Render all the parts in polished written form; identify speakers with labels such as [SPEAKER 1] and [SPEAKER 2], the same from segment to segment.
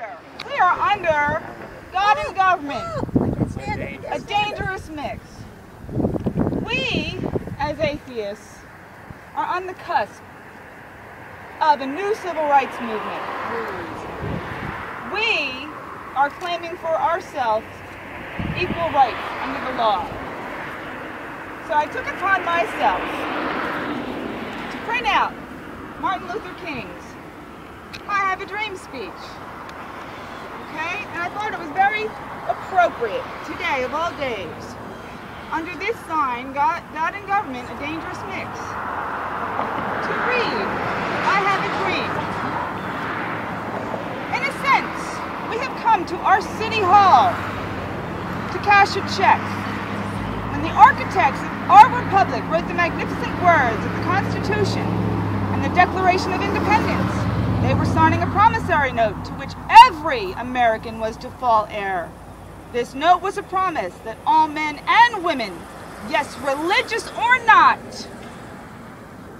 [SPEAKER 1] under? We are under God and government, a dangerous mix. We, as atheists, are on the cusp of a new civil rights movement. We are claiming for ourselves equal rights under the law. So I took it upon myself to print out Martin Luther King's I Have a Dream speech. Okay? And I thought it was very appropriate today of all days, under this sign, God and Government, a Dangerous Mix, to read I Have a Dream. In a sense, we have come to our city hall to cash a check. When the architects of our republic wrote the magnificent words of the Constitution and the Declaration of Independence, they were signing a promissory note to which every American was to fall heir. This note was a promise that all men and women, yes, religious or not,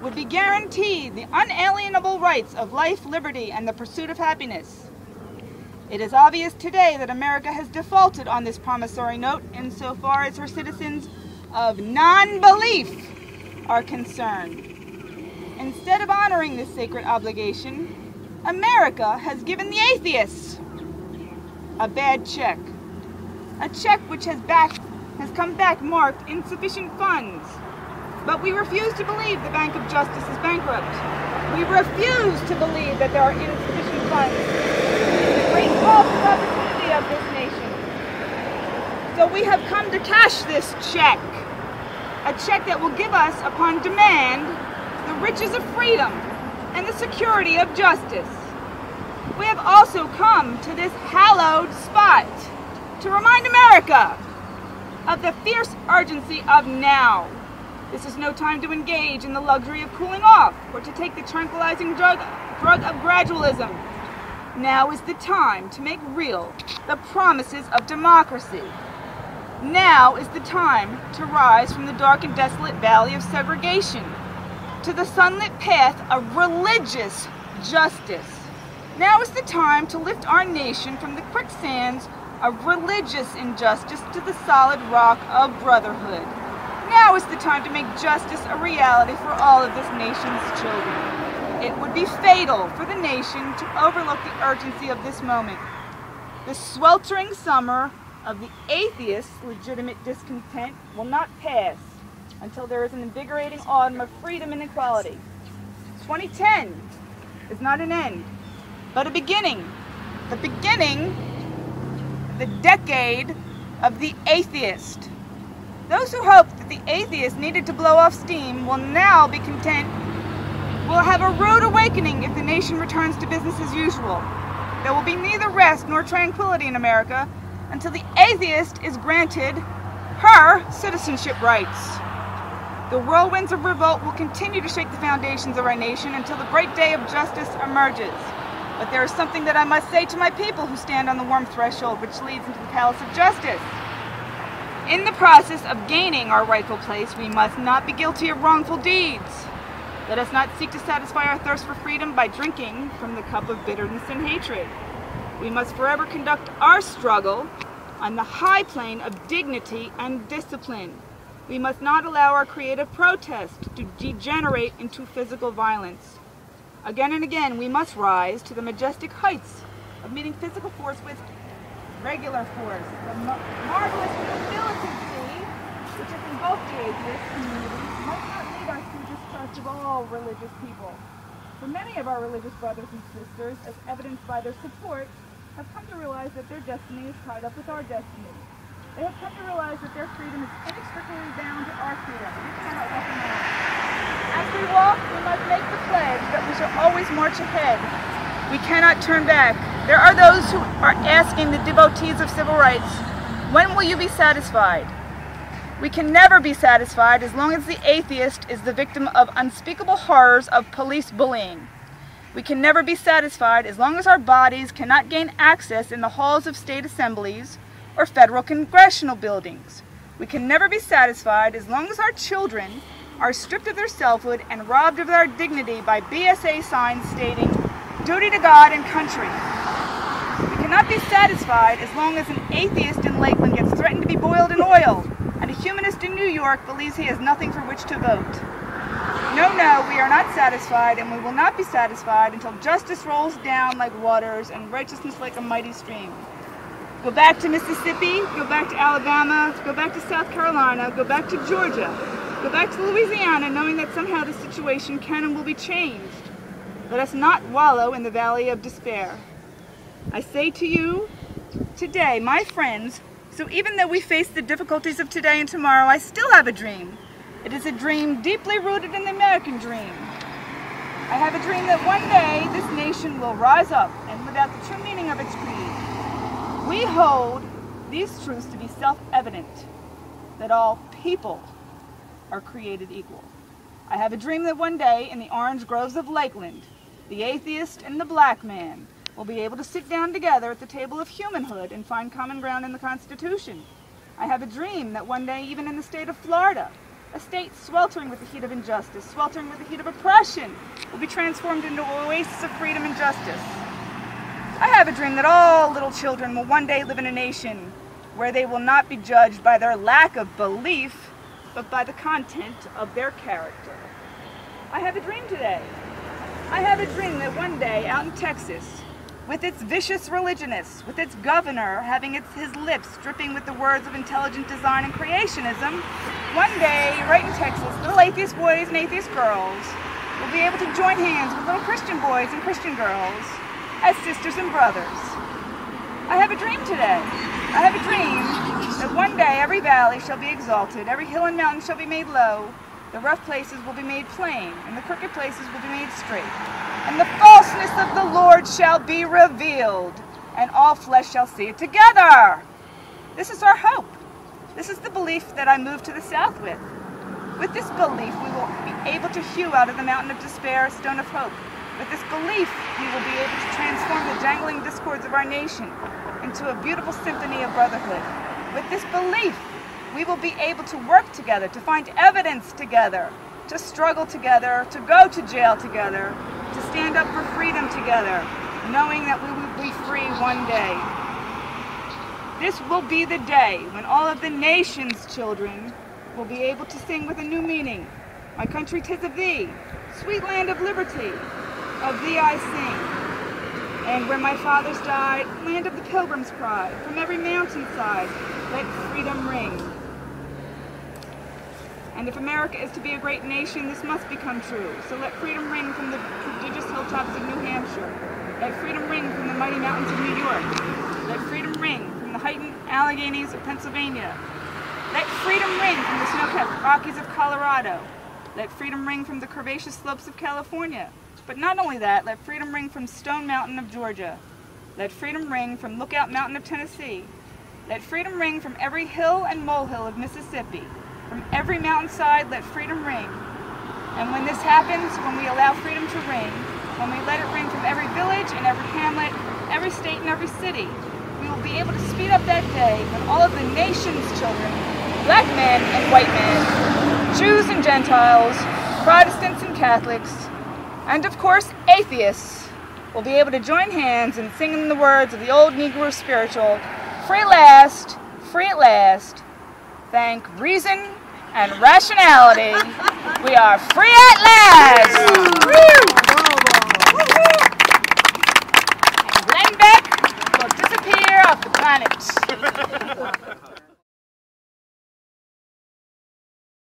[SPEAKER 1] would be guaranteed the unalienable rights of life, liberty, and the pursuit of happiness. It is obvious today that America has defaulted on this promissory note insofar as her citizens of non-belief are concerned. Instead of honoring this sacred obligation, America has given the atheists a bad check. A check which has come back marked insufficient funds. But we refuse to believe the Bank of Justice is bankrupt. We refuse to believe that there are insufficient funds in the great wealth of opportunity of this nation. So we have come to cash this check. A check that will give us, upon demand, the riches of freedom and the security of justice. We have also come to this hallowed spot to remind America of the fierce urgency of now. This is no time to engage in the luxury of cooling off or to take the tranquilizing drug of gradualism. Now is the time to make real the promises of democracy. Now is the time to rise from the dark and desolate valley of segregation to the sunlit path of religious justice. Now is the time to lift our nation from the quicksands of religious injustice to the solid rock of brotherhood. Now is the time to make justice a reality for all of this nation's children. It would be fatal for the nation to overlook the urgency of this moment. The sweltering summer of the atheists' legitimate discontent will not pass until there is an invigorating autumn of freedom and equality. 2010 is not an end, but a beginning. The beginning of the decade of the atheist. Those who hoped that the atheists needed to blow off steam will now be content, will have a rude awakening if the nation returns to business as usual. There will be neither rest nor tranquility in America until the atheist is granted her citizenship rights. The whirlwinds of revolt will continue to shake the foundations of our nation until the great day of justice emerges. But there is something that I must say to my people who stand on the warm threshold which leads into the palace of justice. In the process of gaining our rightful place, we must not be guilty of wrongful deeds. Let us not seek to satisfy our thirst for freedom by drinking from the cup of bitterness and hatred. We must forever conduct our struggle on the high plane of dignity and discipline. We must not allow our creative protest to degenerate into physical violence. Again and again, we must rise to the majestic heights of meeting physical force with regular force. The marvelous militancy which has engulfed the atheist community must not lead us to distrust of all religious people. For many of our religious brothers and sisters, as evidenced by their support, have come to realize that their destiny is tied up with our destiny. They have come to realize that their freedom is inextricably bound to our freedom. We cannot walk alone. As we walk, we must make the pledge that we shall always march ahead. We cannot turn back. There are those who are asking the devotees of civil rights, when will you be satisfied? We can never be satisfied as long as the atheist is the victim of unspeakable horrors of police bullying. We can never be satisfied as long as our bodies cannot gain access in the halls of state assemblies or federal congressional buildings. We can never be satisfied as long as our children are stripped of their selfhood and robbed of their dignity by BSA signs stating, "Duty to God and country." We not be satisfied as long as an atheist in Lakeland gets threatened to be boiled in oil, and a humanist in New York believes he has nothing for which to vote. No, we are not satisfied, and we will not be satisfied until justice rolls down like waters and righteousness like a mighty stream. Go back to Mississippi, go back to Alabama, go back to South Carolina, go back to Georgia, go back to Louisiana, knowing that somehow the situation can and will be changed. Let us not wallow in the valley of despair. I say to you today, my friends, so even though we face the difficulties of today and tomorrow, I still have a dream. It is a dream deeply rooted in the American dream. I have a dream that one day this nation will rise up and live out the true meaning of its creed. We hold these truths to be self-evident, that all people are created equal. I have a dream that one day in the orange groves of Lakeland, the atheist and the black man will be able to sit down together at the table of humanhood and find common ground in the Constitution. I have a dream that one day, even in the state of Florida, a state sweltering with the heat of injustice, sweltering with the heat of oppression, will be transformed into an oasis of freedom and justice. I have a dream that all little children will one day live in a nation where they will not be judged by their lack of belief, but by the content of their character. I have a dream today. I have a dream that one day out in Texas, with its vicious religionists, with its governor having his lips dripping with the words of intelligent design and creationism, one day, right in Texas, little atheist boys and atheist girls will be able to join hands with little Christian boys and Christian girls as sisters and brothers. I have a dream today. I have a dream that one day every valley shall be exalted, every hill and mountain shall be made low, the rough places will be made plain, and the crooked places will be made straight. And the falseness of the Lord shall be revealed, and all flesh shall see it together. This is our hope. This is the belief that I moved to the south with. With this belief, we will be able to hew out of the mountain of despair a stone of hope. With this belief, we will be able to transform the jangling discords of our nation into a beautiful symphony of brotherhood. With this belief, we will be able to work together, to find evidence together, to struggle together, to go to jail together, to stand up for freedom together, knowing that we will be free one day. This will be the day when all of the nation's children will be able to sing with a new meaning. My country, 'tis of thee, sweet land of liberty, of thee I sing. And where my fathers died, land of the pilgrim's pride, from every mountainside, let freedom ring. And if America is to be a great nation, this must become true. So let freedom ring from the prodigious hilltops of New Hampshire. Let freedom ring from the mighty mountains of New York. Let freedom ring from the heightened Alleghenies of Pennsylvania. Let freedom ring from the snow-capped Rockies of Colorado. Let freedom ring from the curvaceous slopes of California. But not only that, let freedom ring from Stone Mountain of Georgia. Let freedom ring from Lookout Mountain of Tennessee. Let freedom ring from every hill and molehill of Mississippi. From every mountainside, let freedom ring. And when this happens, when we allow freedom to ring, when we let it ring from every village and every hamlet, every state and every city, we will be able to speed up that day when all of the nation's children, black men and white men, Jews and Gentiles, Protestants and Catholics, and of course atheists, will be able to join hands and sing in the words of the old Negro spiritual, free at last, thank reason and rationality, we are free at last! And Glenn Beck will disappear off the planet.